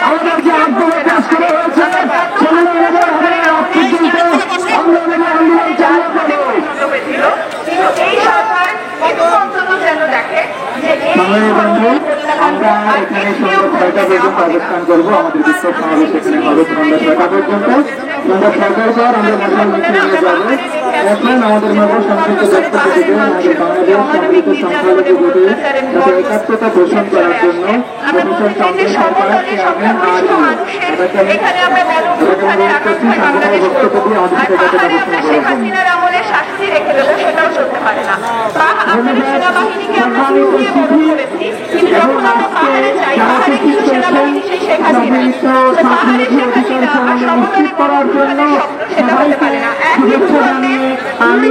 আমাদের যে আন্দোলন পেশ করা হয়েছে আমরা এখানে সন্ধ্যা 6টা পর্যন্ত অবস্থান করবো। আমাদের বিক্ষোভ সমাবেশ এখানে হবে সন্ধ্যা 6টা পর্যন্ত। সন্ধ্যা 6টার পর আমরা ন্যাশনাল মিছিল নিয়ে যাবো। এখন আমাদের মাঝে সংক্ষিপ্ত বক্তব্য দিবেন আমাদের বাংলাদেশ সম্মিলিত সংখ্যালঘু জোটের সাথে একাত্মতা পোষণ করার জন্য প্রফেসর চন্দ্র সরকার চেয়ারম্যান বক্তব্য দিয়ে আমাদের সাথে একাত্মতা পোষণ করার জন্য সবাইকে শুভেচ্ছা জানিয়ে আমি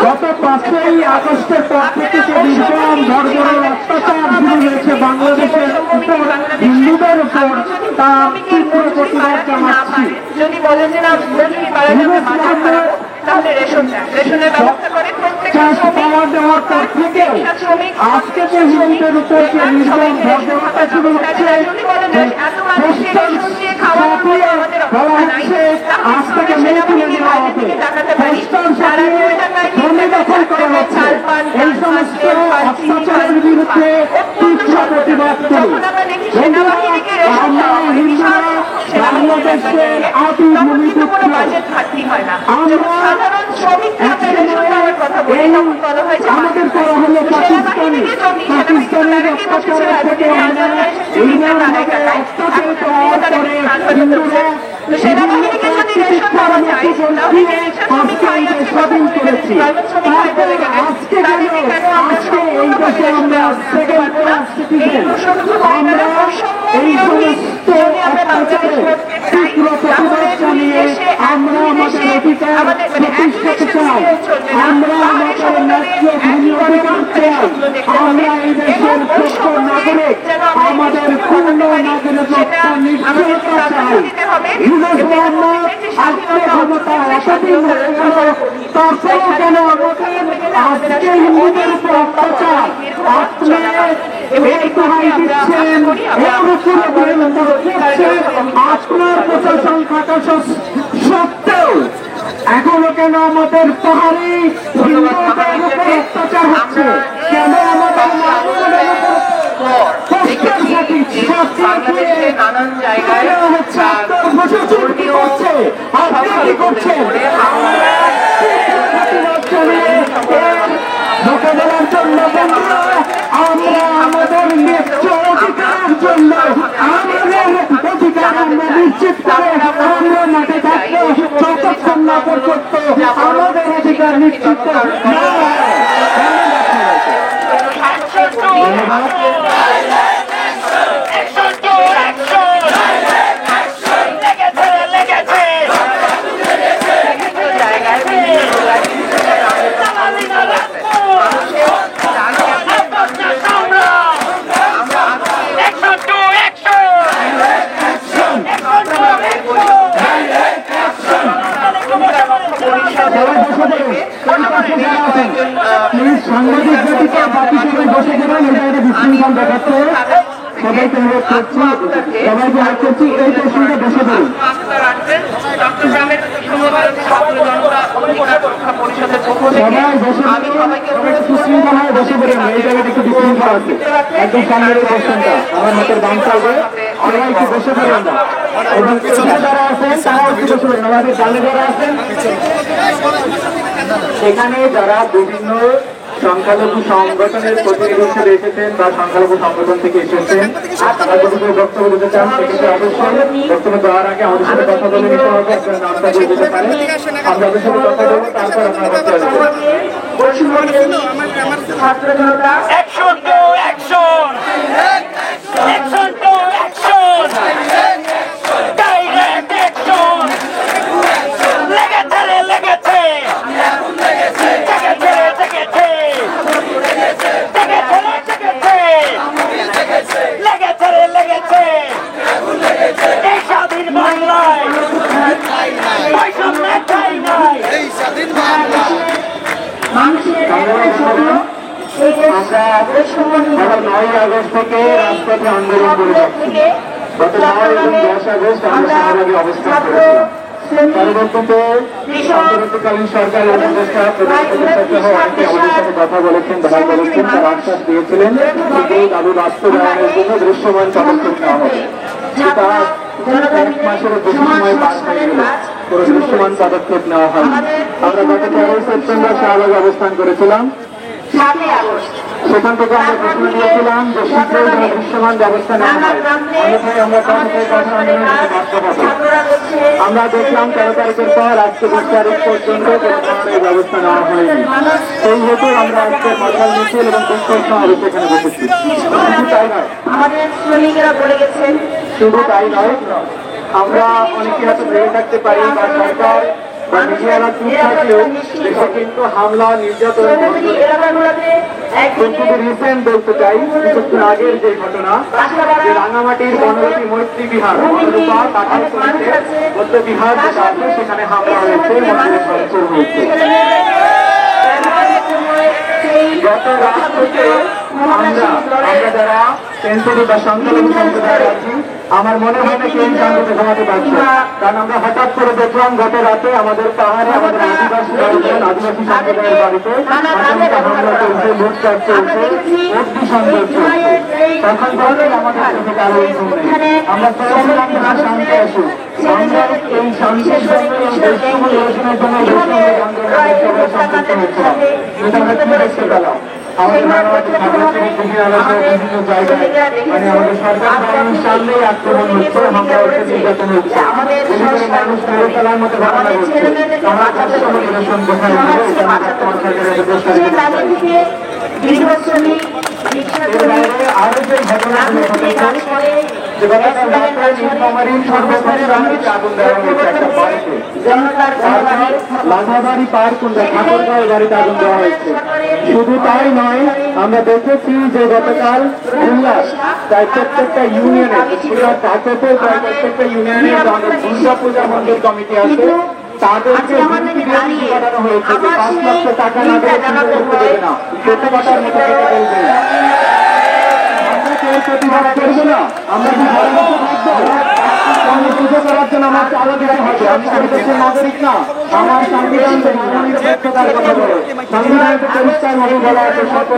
গত 5ই আগস্টের পর থেকে নির্যাতন ধর্মের অত্যাচার শুরু হয়েছে বাংলাদেশের উপর, হিন্দুদের উপর, তার তীব্র প্রতিবাদ জানাচ্ছি। যদি বলেন যে না তাহলে রেশনের ব্যবস্থা করে দেওয়ার পর থেকে আজকে যে হিন্দুদের উপর যে নির্যাতন ধর্মটা শুরু হচ্ছে আজ থেকে মেনে তুলে নেওয়া হবে, জমি দখল করা হচ্ছে। এই সমস্ত অত্যাচারের বিরুদ্ধে তীব্র প্রতিবাদ করি। আমরা হিন্দুরা বাংলাদেশের আদি ভূমিপুত্র, আমরা আমাদের করা হলো পাকিস্তানের অত্যাচার থেকে আমরা অত্যাচারিত হওয়ার পরে হিন্দুরা স্বাধীন করেছি। আজকে আজকে এই দেশে আমরা সেকেন্ড ক্লাস সিটিজেন, আমরা এই সমস্ত অত্যাচারে তীব্র প্রতিবাদ জানিয়ে আমরা আমাদের অধিকার প্রতিষ্ঠাতে চাই, আমরা আমাদের ন্যায্য ভূমি অধিকার চাই, আমরা এই দেশের যোগ্য নাগরিক, আমাদের পূর্ণ নাগরিকত্ব নিশ্চয়তা চাই। আত্মক্ষমতা এতদিন তারপরেও কেন আমাদের আজকে হিন্দুদের উপর অত্যাচার আপনি এই দোহাই দিচ্ছেন, এর উপরে আপনার প্রশাসন থাকা সত্ত্বেও এখনো কেন আমাদের পাহাড়ি হিন্দুদের উপর অত্যাচার হচ্ছে? কেন আমাদের নানান জায়গায় মোকাবেলার জন্য আমরা আমাদের ন্যায্য অধিকারের জন্য আমাদের অধিকার আমরা নিশ্চিত করে আমরা মাঠে থাকবো যতক্ষণ না পর্যন্ত আমাদের অধিকার নিশ্চিত করে। সাংবাদিক ব্যতীত বাকি সবাই বসে যাবেন, এটা একটা বিশৃঙ্খল দেখাচ্ছে। সবাইকে অনুরোধ করছি, সবাইকে হাত করছি এই প্রশ্নটা বসে যাবেন। সবাই বসে সুশৃঙ্খল হয়ে বসে পড়েন, এই জায়গাটা একটু বিশৃঙ্খল আছে। একদম সামনের এই প্রশ্নটা আমার হাতের বাম সাইডে, সবাই একটু বসে পড়েন না। এবং যারা আছেন তারাও একটু বসে পড়েন, আমাদের ডালে যারা আছেন সেখানে যারা বিভিন্ন সংখ্যালঘু সংগঠনের প্রতিনিধি হিসেবে এসেছেন বা সংখ্যালঘু সংগঠন থেকে এসেছেন, তারা যদি কেউ বক্তব্য দিতে চান সেক্ষেত্রে অবশ্যই বক্তব্য দেওয়ার আগে আমাদের সাথে কথা বলে নিতে হবে। আপনার নামটা দিয়ে দিতে পারেন, আমরা ওদের সাথে কথা বলবো, তারপর আপনারা ছাত্র জনতা গত 9 আগস্ট থেকে রাজপথে আন্দোলন করে যাচ্ছি। গত 9 এবং 10 আগস্ট আমরা শাহবাগে অবস্থান করেছিলাম। পরবর্তীতে অন্তর্বর্তীকালীন সরকারের উপদেষ্টা প্রধান উপদেষ্টা সহ অনেকে আমাদের সাথে কথা বলেছেন, দেখা করেছেন, তার আশ্বাস দিয়েছিলেন যে এই দাবি বাস্তবায়নের জন্য দৃশ্যমান পদক্ষেপ নেওয়া হবে। তা 1 মাসেরও বেশি সময় পার হয়ে গেল, কোনো দৃশ্যমান পদক্ষেপ নেওয়া হয়নি। আমরা গত 13 সেপ্টেম্বর শাহবাগে অবস্থান করেছিলাম। সেখান থেকে আমরা ঘোষণা দিয়েছিলাম যে শীঘ্রই যেন দৃশ্যমান ব্যবস্থা নেওয়া হয়, অন্যথায় আমরা কথা আন্দোলনের বাধ্য হব। আমরা দেখলাম 13 তারিখের পর আজকে 20 তারিখ পর্যন্ত কোনো ধরনের ব্যবস্থা নেওয়া হয়নি। সেই হেতু আমরা আজকে মশাল মিছিল এবং বিক্ষোভ সমাবেশ এখানে বসেছি। শুধু তাই নয়, শুধু তাই নয়, আমরা অনেকে হয়তো ভেবে থাকতে পারি বা সরকার বা মিডিয়ারা চুপ থাকলেও দেশে কিন্তু হামলা নির্যাতন, কিন্তু রিসেন্ট বলতে চাই কিছুক্ষণ আগের যে ঘটনা, যে রাঙামাটির বনরূপী মৈত্রী বিহার বনরূপা কাঠালতলিতে বৌদ্ধ বিহার যেটা আছে সেখানে হামলা হয়েছে, মন্দিরে ভাঙচুর হয়েছে। গত রাত থেকে আমরা যারা সেঞ্চুরি বা সংখ্যালঘু সম্প্রদায় আছি, আমার মনে হয় না কেউ শান্তিতে ঘুমাতে পারছে, কারণ আমরা হঠাৎ করে দেখলাম গত রাতে আমাদের পাহাড়ে আমাদের আদিবাসী সম্প্রদায়ের বাড়িতে হামলা চলছে, লুটপাট চলছে, অগ্নিসংযোগ চলছে। তখন থেকে আমাদের চোখে কারো ঘুম নেই। আমরা চেয়েছিলাম যে শান্তি আসুক, আমরা এই শান্তির জন্য বৈষম্য নিরসনের জন্য বৈষম্য আন্দোলনের সবাই সম্পৃক্ত হয়েছিলাম। এটা আমরা কি দেখতে পেলাম, আমাদের বিভিন্ন জায়গায় মানে আমাদের সরকার ভবনের সামনেই আক্রমণ হচ্ছে, হামলা হচ্ছে, নির্যাতন হচ্ছে, মানুষ মেরে ফেলার মতো ঘটনা ঘটছে। আমরা বৈষম্য নিরসন কোথায় হবে, এটা বর্তমান সরকারের এর বাইরে আরো যে ঘটনাগুলো ঘটেছে, যে গতকাল রাতে নীলফামারীর সর্বশেষ রাত্রিতে আগুন দেওয়া হয়েছে একটা বাড়িতে, লাঘাবাড়ি পারকুণ্ডা ঠাকুরগাঁও বাড়িতে আগুন দেওয়া হয়েছে। শুধু তাই নয়, আমরা দেখেছি যে গতকাল খুলনার প্রায় প্রত্যেকটা ইউনিয়নে, খুলনার পাঁচতে প্রায় প্রত্যেকটা ইউনিয়নে আমাদের দুর্গা পূজা মন্দির কমিটি আছে, তাদেরকে পাঠানো হয়েছে যে 5 লক্ষ টাকা না দিয়ে করতে দেবে না, খেতে পাঠার মতো খেতে বলবে না। আমরা কেউ প্রতিবাদ করবো না, আমরা কি পুজো করার জন্য আমার চাঁদা দিতে হবে। আমি দেশের নাগরিক না, আমার সংবিধান নিরপেক্ষতার কথা বলে, সংবিধানে পরিষ্কার ভাবে বলা আছে সকল